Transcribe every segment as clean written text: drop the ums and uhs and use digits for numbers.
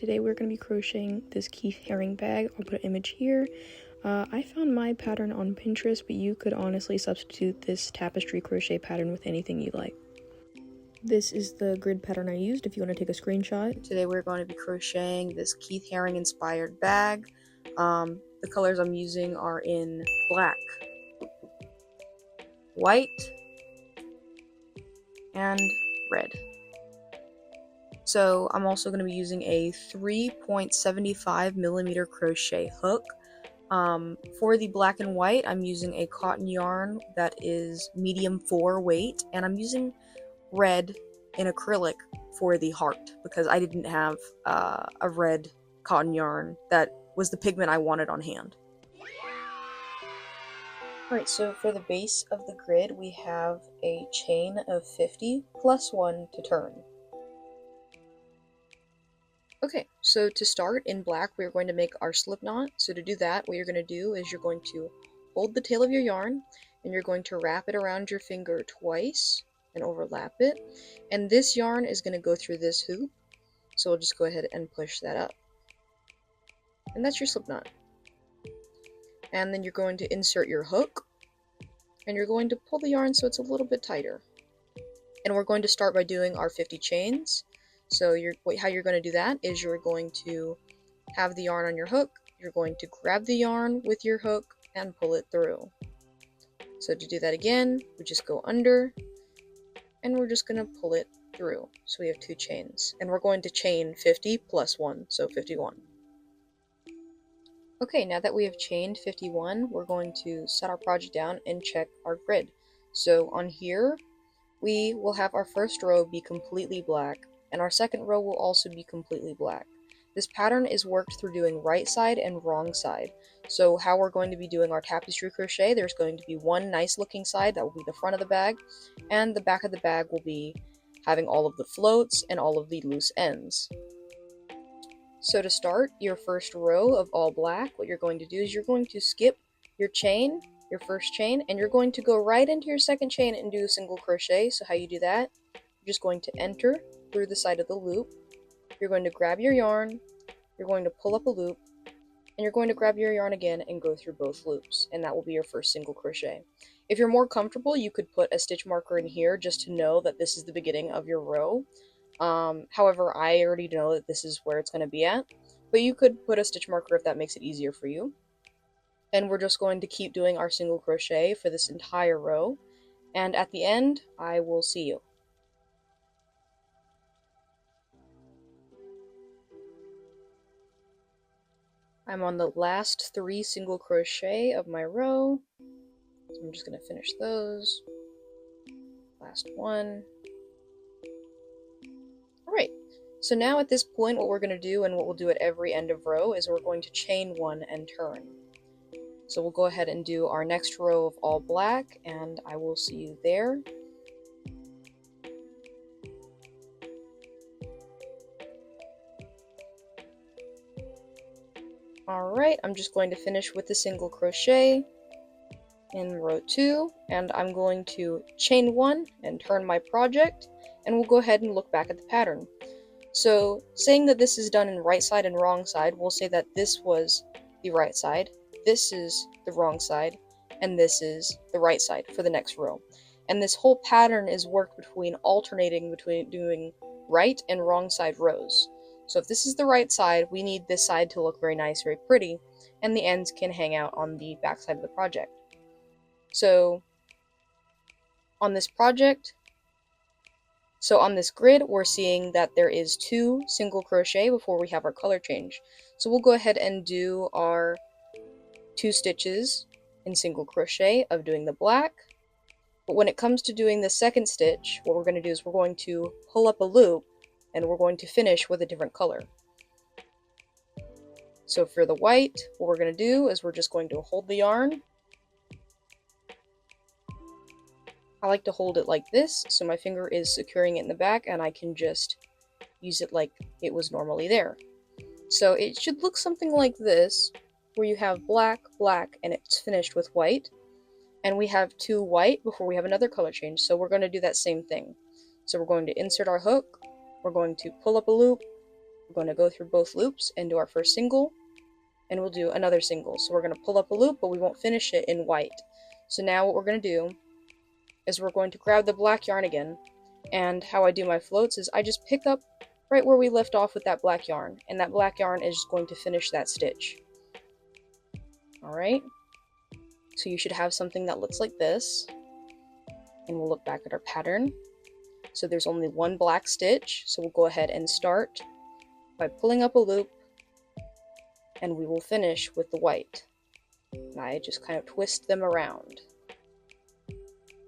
today we're going to be crocheting this Keith Haring bag. I'll put an image here. I found my pattern on Pinterest, but you could honestly substitute this tapestry crochet pattern with anything you like. This is the grid pattern I used if you want to take a screenshot. Today we're going to be crocheting this Keith Haring inspired bag. The colors I'm using are in black, white, and red. So I'm also going to be using a 3.75mm crochet hook. For the black and white, I'm using a cotton yarn that is medium 4 weight, and I'm using red in acrylic for the heart because I didn't have a red cotton yarn that was the pigment I wanted on hand. Alright, so for the base of the grid, we have a chain of 50 plus 1 to turn. Okay, so to start in black, we're going to make our slip knot. So to do that, what you're going to do is you're going to hold the tail of your yarn and you're going to wrap it around your finger twice and overlap it. And this yarn is going to go through this hoop. So we'll just go ahead and push that up. And that's your slip knot. And then you're going to insert your hook and you're going to pull the yarn so it's a little bit tighter. And we're going to start by doing our 50 chains. So how you're going to do that is you're going to have the yarn on your hook, you're going to grab the yarn with your hook and pull it through. So to do that again, we just go under and we're just going to pull it through. So we have 2 chains and we're going to chain 50 plus 1, so 51. Okay, now that we have chained 51, we're going to set our project down and check our grid. So on here, we will have our first row be completely black, and our second row will also be completely black. This pattern is worked through doing right side and wrong side. So how we're going to be doing our tapestry crochet, there's going to be one nice looking side that will be the front of the bag, and the back of the bag will be having all of the floats and all of the loose ends. So to start your first row of all black, what you're going to do is you're going to skip your chain, your first chain, and you're going to go right into your second chain and do a single crochet. So how you do that, you're just going to enter through the side of the loop, you're going to grab your yarn, you're going to pull up a loop, and you're going to grab your yarn again and go through both loops, and that will be your first single crochet. If you're more comfortable, you could put a stitch marker in here just to know that this is the beginning of your row. However, I already know that this is where it's going to be at, but you could put a stitch marker if that makes it easier for you. And we're just going to keep doing our single crochet for this entire row, and at the end, I will see you. I'm on the last 3 single crochet of my row, so I'm just going to finish those. Last one. Alright, so now at this point what we're going to do, and what we'll do at every end of row, is we're going to chain 1 and turn. So we'll go ahead and do our next row of all black, and I will see you there. Alright, I'm just going to finish with the single crochet in row 2, and I'm going to chain 1 and turn my project, and we'll go ahead and look back at the pattern. So, saying that this is done in right side and wrong side, we'll say that this was the right side, this is the wrong side, and this is the right side for the next row. And this whole pattern is worked alternating between doing right and wrong side rows. So if this is the right side, we need this side to look very nice, very pretty, and the ends can hang out on the back side of the project. So on this grid, we're seeing that there is 2 single crochet before we have our color change. So we'll go ahead and do our 2 stitches in single crochet of doing the black. But when it comes to doing the second stitch, what we're going to do is we're going to pull up a loop and we're going to finish with a different color. So for the white, what we're going to do is we're just going to hold the yarn. I like to hold it like this, so my finger is securing it in the back and I can just use it like it was normally there. So it should look something like this, where you have black, black, and it's finished with white. And we have 2 white before we have another color change, so we're going to do that same thing. So we're going to insert our hook, we're going to pull up a loop, We're going to go through both loops and do our first single, and we'll do another single. So we're going to pull up a loop, but we won't finish it in white. So now what we're going to do is we're going to grab the black yarn again, and how I do my floats is I just pick up right where we left off with that black yarn, and that black yarn is just going to finish that stitch. Alright, so you should have something that looks like this, and we'll look back at our pattern. So there's only one black stitch, so we'll go ahead and start by pulling up a loop, and we will finish with the white. And I just kind of twist them around,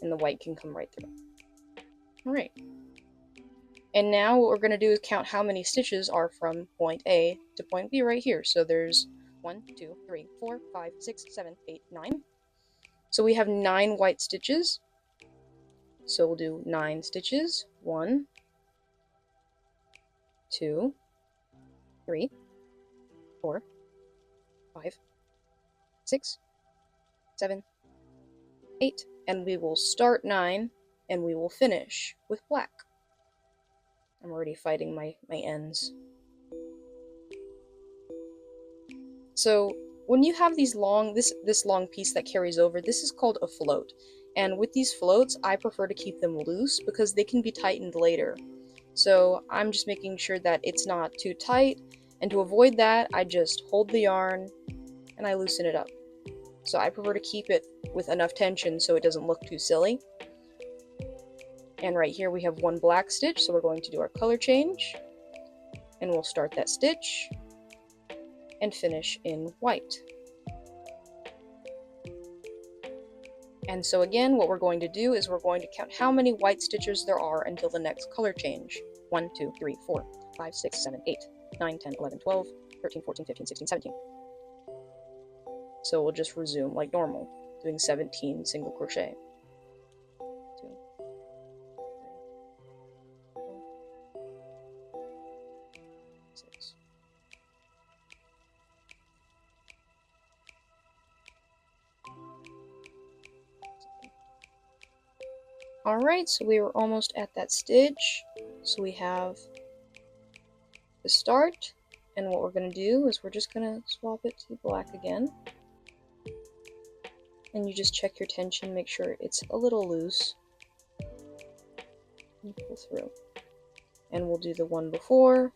and the white can come right through. Alright. And now what we're going to do is count how many stitches are from point A to point B right here. So there's 1, 2, 3, 4, 5, 6, 7, 8, 9. So we have 9 white stitches. So we'll do 9 stitches. 1, 2, 3, 4, 5, 6, 7, 8. And we will start 9 and we will finish with black. I'm already fighting my ends. So when you have these long, this long piece that carries over, this is called a float. And with these floats, I prefer to keep them loose because they can be tightened later. So I'm just making sure that it's not too tight, and to avoid that, I just hold the yarn and I loosen it up. So I prefer to keep it with enough tension so it doesn't look too silly. And right here we have one black stitch, so we're going to do our color change, and we'll start that stitch and finish in white. And so again, what we're going to do is we're going to count how many white stitches there are until the next color change. 1, 2, 3, 4, 5, 6, 7, 8, 9, 10, 11, 12, 13, 14, 15, 16, 17. So we'll just resume like normal, doing 17 single crochet. 2, 3, 4, 6. Alright, so we were almost at that stitch. So we have the start, and what we're going to do is we're just going to swap it to black again. And you just check your tension, make sure it's a little loose. And pull through. And we'll do the one before,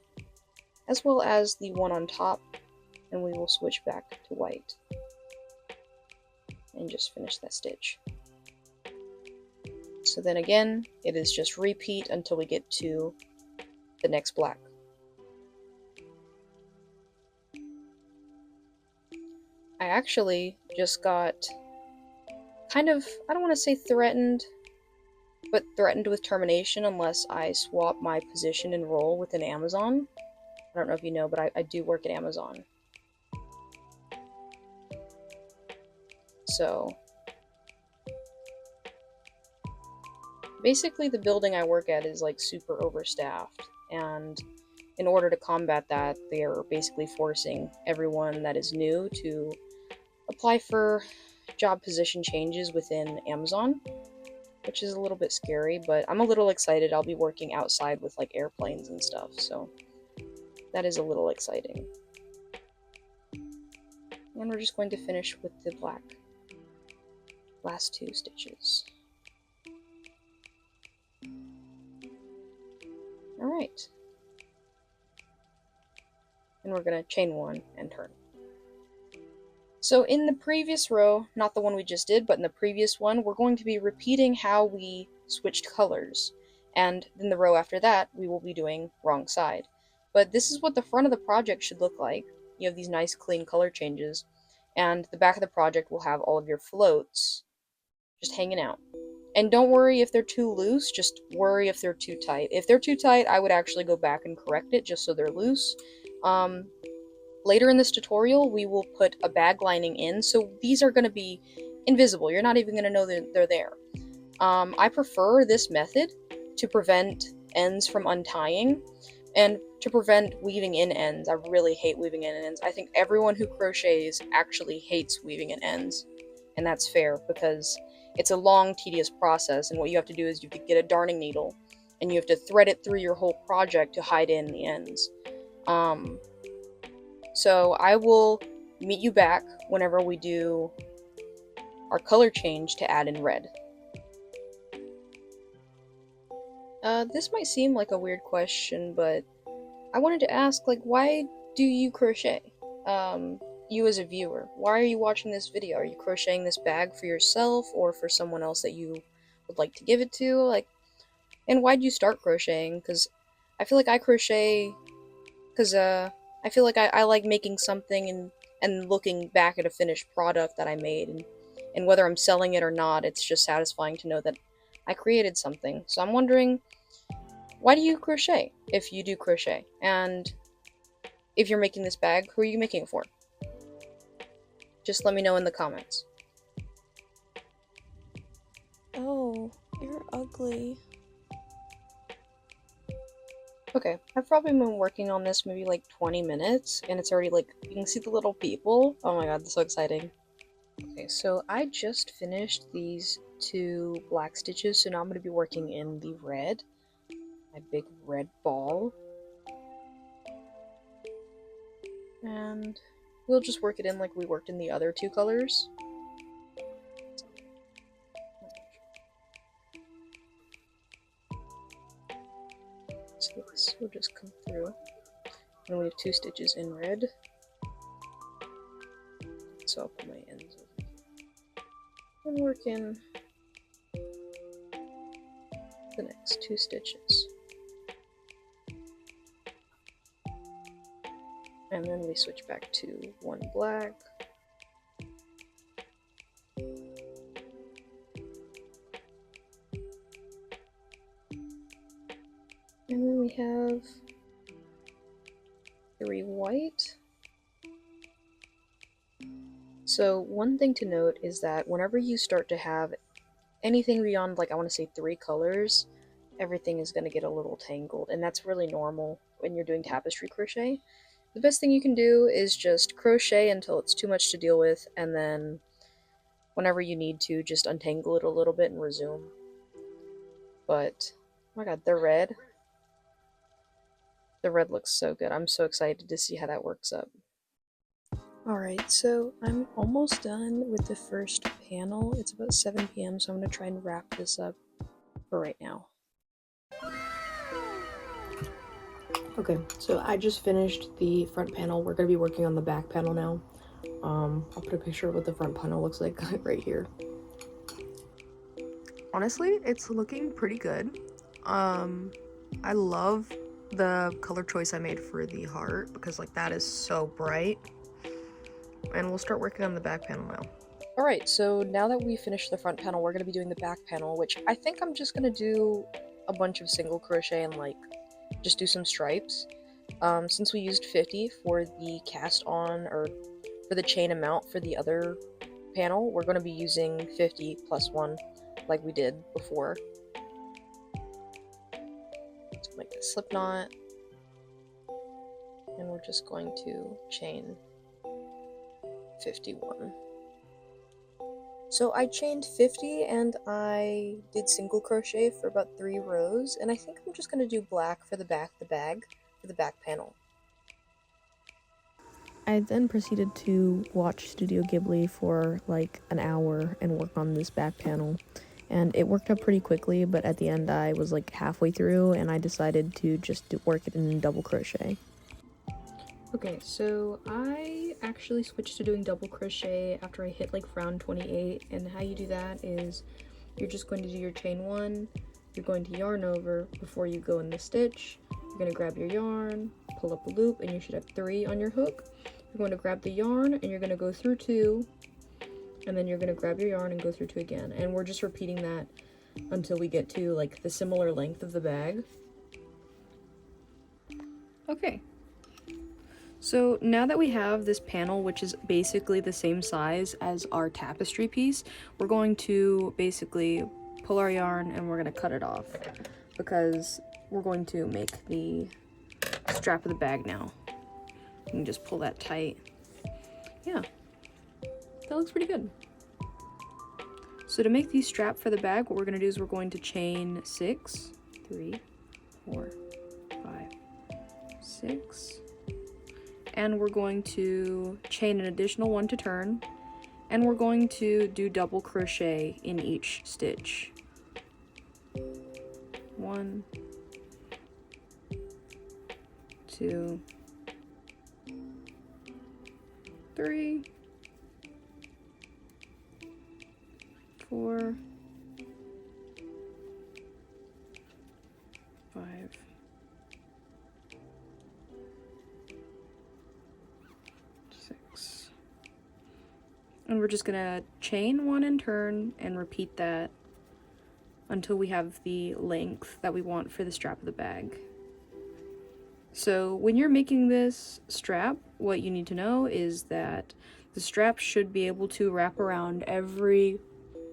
as well as the one on top, and we will switch back to white. And just finish that stitch. So then again, it is just repeat until we get to the next black. I actually just got kind of, I don't want to say threatened, but threatened with termination unless I swap my position and role within Amazon. I don't know if you know, but I do work at Amazon. So basically the building I work at is like super overstaffed, and in order to combat that, they are basically forcing everyone that is new to apply for job position changes within Amazon, which is a little bit scary, but I'm a little excited. I'll be working outside with like airplanes and stuff, so that is a little exciting. And we're just going to finish with the black last 2 stitches. Alright. And we're going to chain 1 and turn. So in the previous row, not the one we just did, but in the previous one, we're going to be repeating how we switched colors. And then the row after that, we will be doing wrong side. But this is what the front of the project should look like. You have these nice clean color changes. And the back of the project will have all of your floats just hanging out. And don't worry if they're too loose, just worry if they're too tight. If they're too tight, I would actually go back and correct it just so they're loose. Later in this tutorial, we will put a bag lining in, so these are going to be invisible. You're not even going to know that they're there. I prefer this method to prevent ends from untying and to prevent weaving in ends. I really hate weaving in ends. I think everyone who crochets actually hates weaving in ends, and that's fair because it's a long, tedious process, and what you have to do is you have to get a darning needle and you have to thread it through your whole project to hide in the ends. So I will meet you back whenever we do our color change to add in red. This might seem like a weird question, but I wanted to ask, like, why do you crochet? You as a viewer, why are you watching this video? Are you crocheting this bag for yourself or for someone else that you would like to give it to? Like, and why'd you start crocheting? Because I feel like I crochet because I feel like I like making something and looking back at a finished product that I made, and whether I'm selling it or not, it's just satisfying to know that I created something. So I'm wondering, why do you crochet if you do crochet? And if you're making this bag, who are you making it for? Just let me know in the comments. Oh, you're ugly. Okay, I've probably been working on this maybe like 20 minutes, and it's already like, you can see the little people. Oh my god, that's so exciting. Okay, so I just finished these 2 black stitches, so now I'm going to be working in the red, my big red ball. And we'll just work it in like we worked in the other 2 colors. So this will just come through. And we have 2 stitches in red. So I'll put my ends over here. And work in the next 2 stitches. And then we switch back to 1 black. And then we have 3 white. So one thing to note is that whenever you start to have anything beyond, like, I want to say 3 colors, everything is going to get a little tangled, and that's really normal when you're doing tapestry crochet. The best thing you can do is just crochet until it's too much to deal with, and then whenever you need to, just untangle it a little bit and resume. But, oh my god, the red looks so good. I'm so excited to see how that works up. Alright, so I'm almost done with the first panel. It's about 7 p.m., so I'm going to try and wrap this up for right now. Okay, so I just finished the front panel. We're going to be working on the back panel now. I'll put a picture of what the front panel looks like right here. Honestly, it's looking pretty good. I love the color choice I made for the heart because, like, that is so bright. And we'll start working on the back panel now. Alright, so now that we finished the front panel, we're going to be doing the back panel, which I think I'm just going to do a bunch of single crochet and, like, just do some stripes. Since we used 50 for the cast on, or for the chain amount for the other panel, we're going to be using 50 plus 1 like we did before. So make a slip knot, and we're just going to chain 51. So I chained 50 and I did single crochet for about 3 rows, and I think I'm just going to do black for the back panel. I then proceeded to watch Studio Ghibli for like an hour and work on this back panel. And it worked up pretty quickly, but at the end I was like halfway through and I decided to just work it in double crochet. Okay, so I actually switched to doing double crochet after I hit like round 28, and how you do that is you're just going to do your chain 1, you're going to yarn over before you go in the stitch, you're going to grab your yarn, pull up a loop, and you should have 3 on your hook. You're going to grab the yarn and you're going to go through 2, and then you're going to grab your yarn and go through 2 again, and we're just repeating that until we get to like the similar length of the bag. Okay. So now that we have this panel, which is basically the same size as our tapestry piece, we're going to basically pull our yarn and we're going to cut it off because we're going to make the strap of the bag now. You can just pull that tight. Yeah, that looks pretty good. So to make the strap for the bag, what we're going to do is we're going to chain 6, 3, 4, 5, 6, and we're going to chain an additional one to turn, and we're going to do double crochet in each stitch. 1, 2, 3, 4, 5, 6. And we're just gonna chain one and turn and repeat that until we have the length that we want for the strap of the bag. So when you're making this strap, what you need to know is that the strap should be able to wrap around every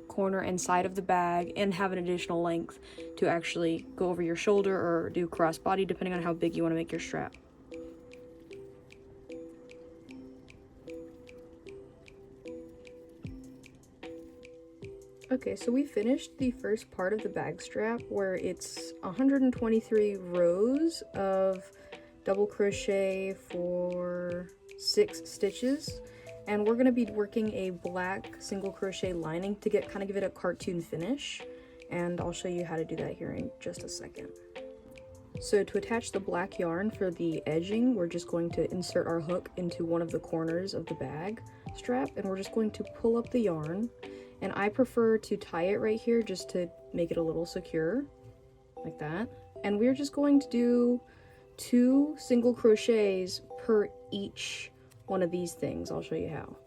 corner and side of the bag and have an additional length to actually go over your shoulder or do crossbody, depending on how big you want to make your strap. Okay, so we finished the first part of the bag strap where it's 123 rows of double crochet for 6 stitches, and we're going to be working a black single crochet lining to kind of give it a cartoon finish, and I'll show you how to do that here in just a second. So to attach the black yarn for the edging, we're just going to insert our hook into one of the corners of the bag strap, and we're just going to pull up the yarn. And I prefer to tie it right here just to make it a little secure, like that. And we're just going to do 2 single crochets per each one of these things. I'll show you how.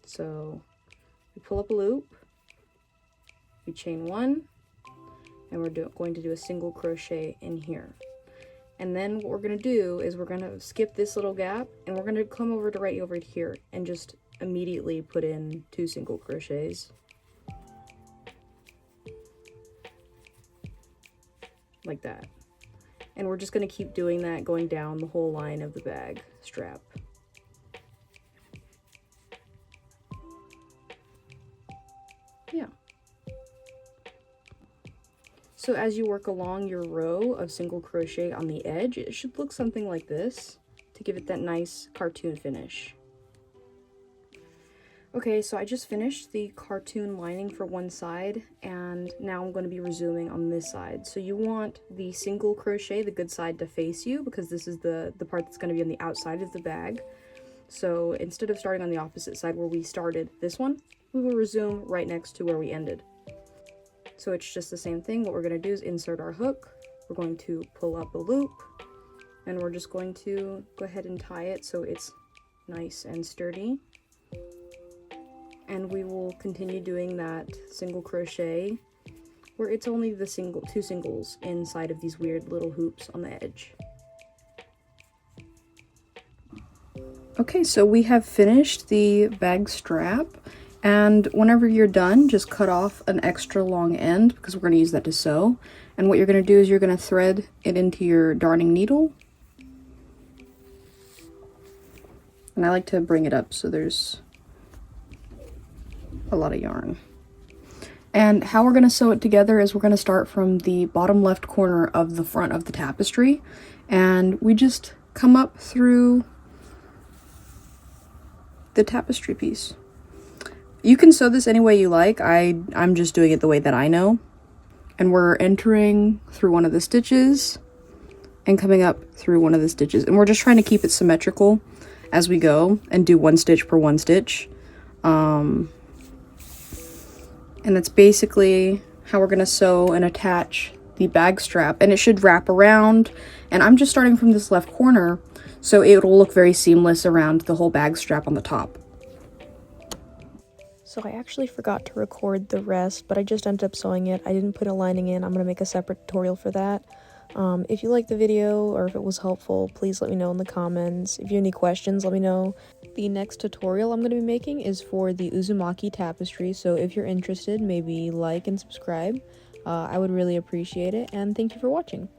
So we pull up a loop, we chain 1, and we're going to do a single crochet in here. And then what we're going to do is we're going to skip this little gap, and we're going to come over to right over here and just immediately put in 2 single crochets like that, and we're just going to keep doing that going down the whole line of the bag strap. Yeah. So as you work along your row of single crochet on the edge, it should look something like this to give it that nice cartoon finish. Okay, so I just finished the cartoon lining for one side, and now I'm going to be resuming on this side. So you want the single crochet, the good side, to face you, because this is the part that's going to be on the outside of the bag. So instead of starting on the opposite side where we started this one, we will resume right next to where we ended. So it's just the same thing. What we're going to do is insert our hook, we're going to pull up a loop, and we're just going to go ahead and tie it so it's nice and sturdy. And we will continue doing that single crochet where it's only the 2 singles inside of these weird little hoops on the edge. Okay, so we have finished the bag strap, and whenever you're done, just cut off an extra long end because we're going to use that to sew. And what you're going to do is you're going to thread it into your darning needle. And I like to bring it up so there's a lot of yarn. And how we're going to sew it together is we're going to start from the bottom left corner of the front of the tapestry, and we just come up through the tapestry piece. You can sew this any way you like. I'm just doing it the way that I know. And we're entering through one of the stitches and coming up through one of the stitches, and we're just trying to keep it symmetrical as we go and do 1 stitch per 1 stitch. And that's basically how we're going to sew and attach the bag strap, and it should wrap around. And I'm just starting from this left corner, so it'll look very seamless around the whole bag strap on the top. So I actually forgot to record the rest, but I just ended up sewing it. I didn't put a lining in. I'm going to make a separate tutorial for that. If you liked the video or if it was helpful, please let me know in the comments. If you have any questions, let me know. The next tutorial I'm going to be making is for the Uzumaki tapestry, so if you're interested, maybe like and subscribe. I would really appreciate it, and thank you for watching.